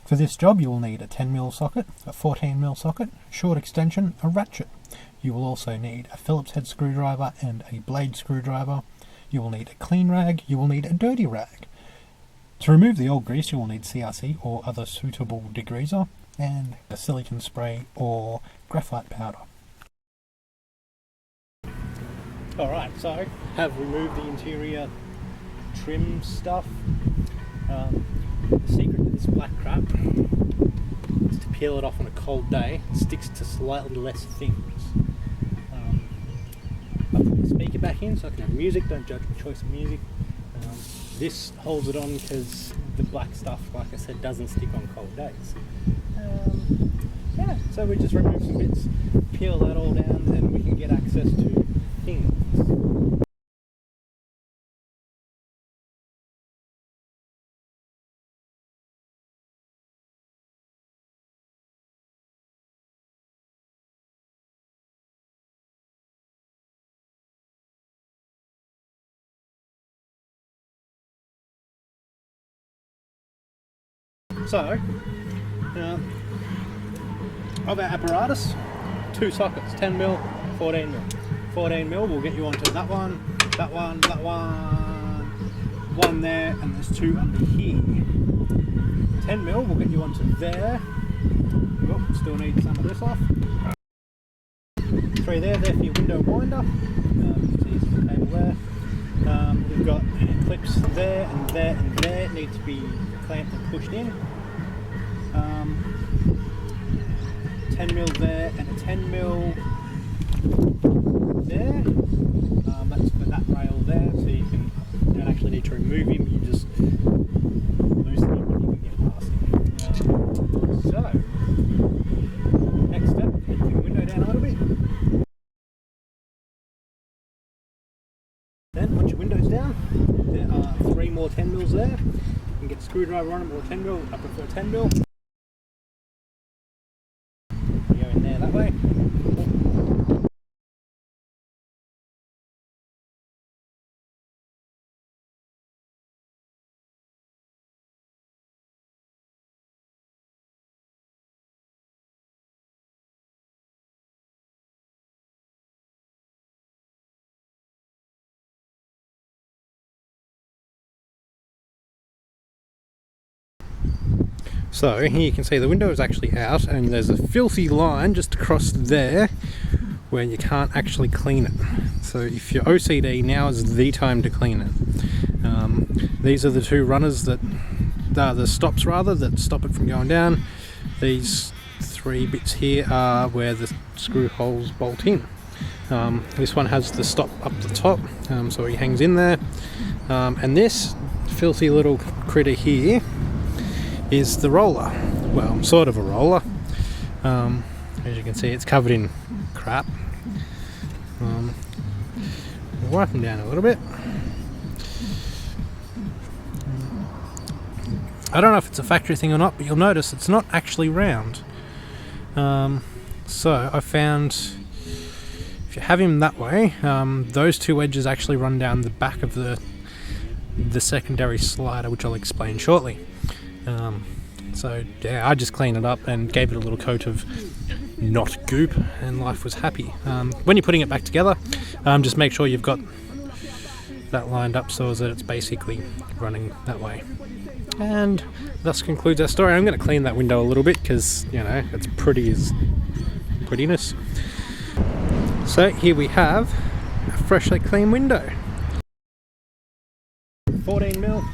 For this job you will need a 10mm socket, a 14mm socket, short extension, a ratchet. You will also need a Phillips head screwdriver and a blade screwdriver. You will need a clean rag, you will need a dirty rag. To remove the old grease you will need CRC or other suitable degreaser, and a silicone spray or graphite powder. Alright, so have removed the interior trim stuff. The secret to this black crap is to peel it off on a cold day. It sticks to slightly less things. I put the speaker back in so I can have music, don't judge my choice of music. This holds it on because the black stuff, like I said, doesn't stick on cold days. Yeah, so we just remove some bits, peel that all down, and we can get access to things. So, of our apparatus, 2 sockets, 10mm, 14mm. 14mm will get you onto that one, that one, that one there, and there's 2 under here. 10mm will get you onto there. Oh, still need some of this off. 3 there for your window winder. See the cable there. We've got clips there and there and there, need to be clamped and pushed in. 10mm there and a 10mm there. That's for that rail there, so you don't actually need to remove him, you just loosen him when you can get past him. So, next step, take the window down a little bit. Then, once your window's down, there are 3 more 10mm there. You can get a screwdriver on them or 10mm, I prefer 10mm. Go in there that way. So here you can see the window is actually out and there's a filthy line just across there where you can't actually clean it. So if you're OCD, now is the time to clean it. These are the 2 runners that, the stops rather, that stop it from going down. These 3 bits here are where the screw holes bolt in. This one has the stop up the top, so he hangs in there. And this filthy little critter here is the roller. Well, sort of a roller. As you can see, it's covered in crap. Wipe them down a little bit. I don't know if it's a factory thing or not, but you'll notice it's not actually round. So I found if you have him that way, those 2 edges actually run down the back of the secondary slider, which I'll explain shortly. So yeah, I just cleaned it up and gave it a little coat of not goop, and life was happy. When you're putting it back together, just make sure you've got that lined up so that it's basically running that way. And thus concludes our story. I'm going to clean that window a little bit because, you know, it's pretty as prettiness. So here we have a freshly clean window. 14mm.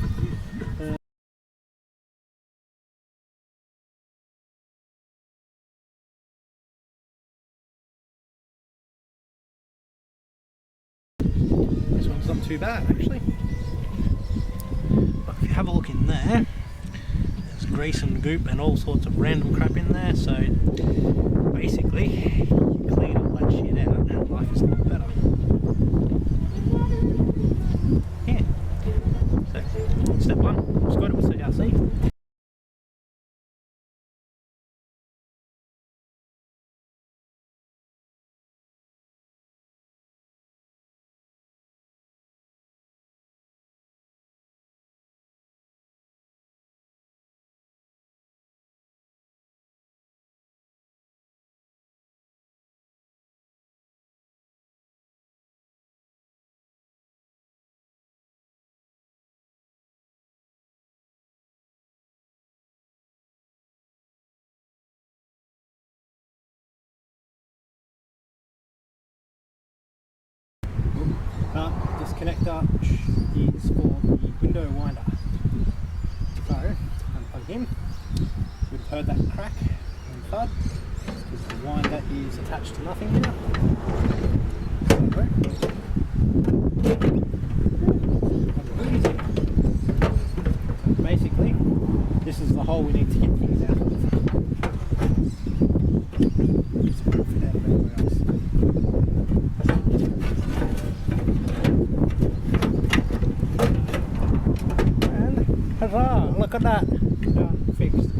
This one's not too bad actually. But if you have a look in there, there's grease and goop and all sorts of random crap in there, so basically you can clean all that shit out and life is a lot better. Yeah. So, step 1, just got it with CRC. Dutch is for the window winder. So, unplug him. You'd have heard that crack and thud, because the winder is attached to nothing here. So basically, this is the hole we need to get things out of. Just won't fit out of anywhere else. And huzzah! Look at that! Done, fixed.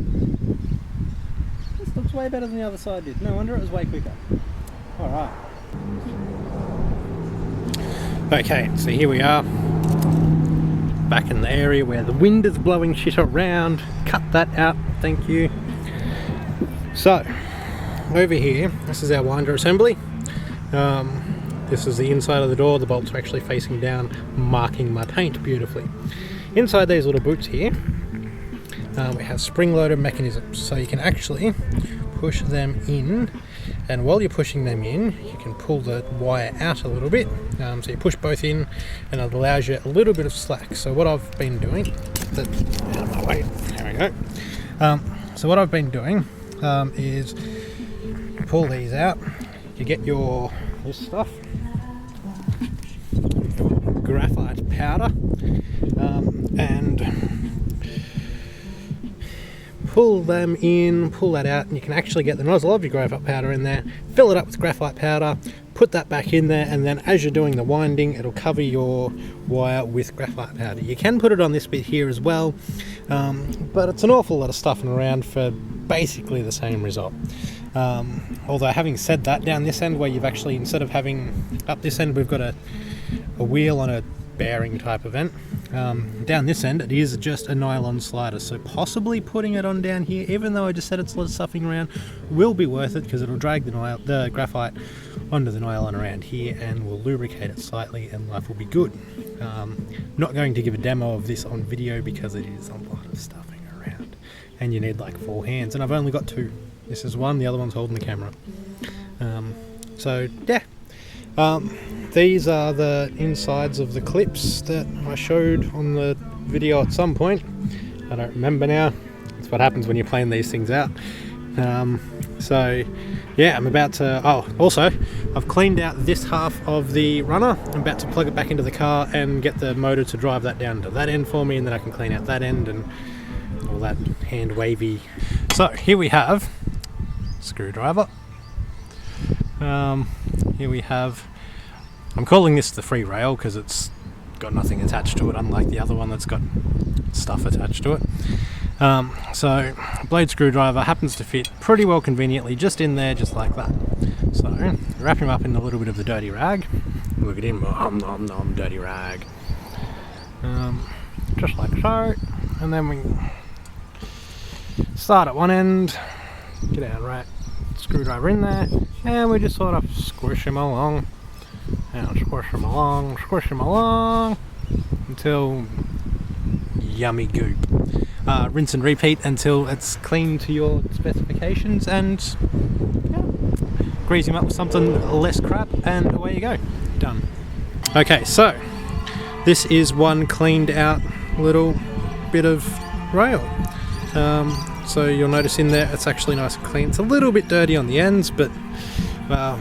This looks way better than the other side did. No wonder it was way quicker. Alright. Okay, so here we are. Back in the area where the wind is blowing shit around. Cut that out, thank you. So, over here, this is our winder assembly. This is the inside of the door. The bolts are actually facing down, marking my paint beautifully. Inside these little boots here, we have spring-loaded mechanisms, so you can actually push them in, and while you're pushing them in, you can pull the wire out a little bit. So you push both in, and it allows you a little bit of slack. So what I've been doing, out of my way, there we go. So what I've been doing is you pull these out, you get this stuff, graphite powder, and pull them in, pull that out, and you can actually get the nozzle of your graphite powder in there, fill it up with graphite powder, put that back in there, and then as you're doing the winding, it'll cover your wire with graphite powder. You can put it on this bit here as well, but it's an awful lot of stuffing around for basically the same result. Although having said that, down this end where you've actually, instead of having up this end, we've got a wheel on a bearing type event. Down this end it is just a nylon slider, so possibly putting it on down here, even though I just said it's a lot of stuffing around, will be worth it because it'll drag the graphite onto the nylon around here and will lubricate it slightly and life will be good. Not going to give a demo of this on video because it is a lot of stuffing around and you need like 4 hands, and I've only got 2. This is one, the other one's holding the camera. So yeah. These are the insides of the clips that I showed on the video at some point. I don't remember now. That's what happens when you're playing these things out. So yeah, I'm about to, also I've cleaned out this half of the runner. I'm about to plug it back into the car and get the motor to drive that down to that end for me, and then I can clean out that end and all that hand wavy. So here we have screwdriver. Here we have, I'm calling this the free rail because it's got nothing attached to it, unlike the other one that's got stuff attached to it. So blade screwdriver happens to fit pretty well conveniently just in there, just like that. So wrap him up in a little bit of the dirty rag. Look at him, nom nom, dirty rag. Just like so, and then we start at one end, get our right screwdriver in there, and we just sort of squish him along, and squish him along until yummy goop. Rinse and repeat until it's clean to your specifications, and grease him up with something less crap, and away you go. Done. Okay, so this is one cleaned out little bit of rail. So you'll notice in there it's actually nice and clean. It's a little bit dirty on the ends, but I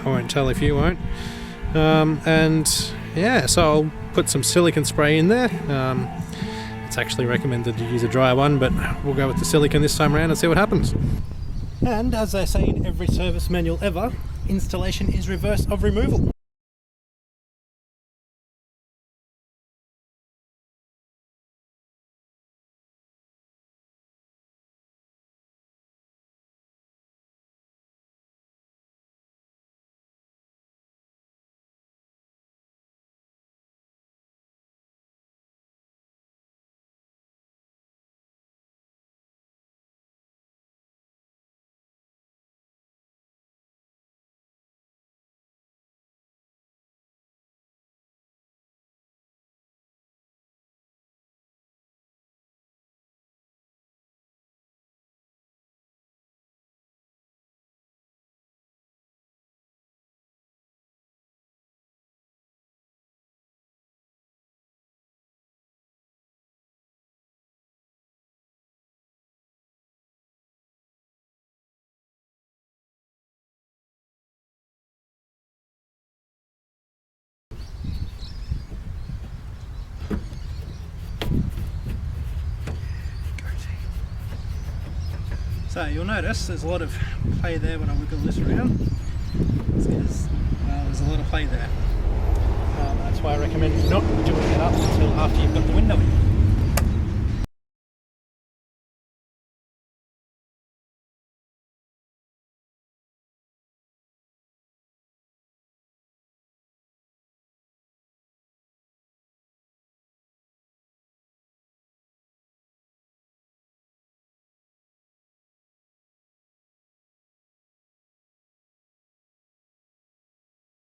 won't tell if you won't. And yeah, so I'll put some silicone spray in there. It's actually recommended to use a dry one, but we'll go with the silicone this time around and see what happens. And as they say in every service manual ever, installation is reverse of removal. So you'll notice there's a lot of play there when I wiggle this around. There's a lot of play there. That's why I recommend not doing it up until after you've got the window in.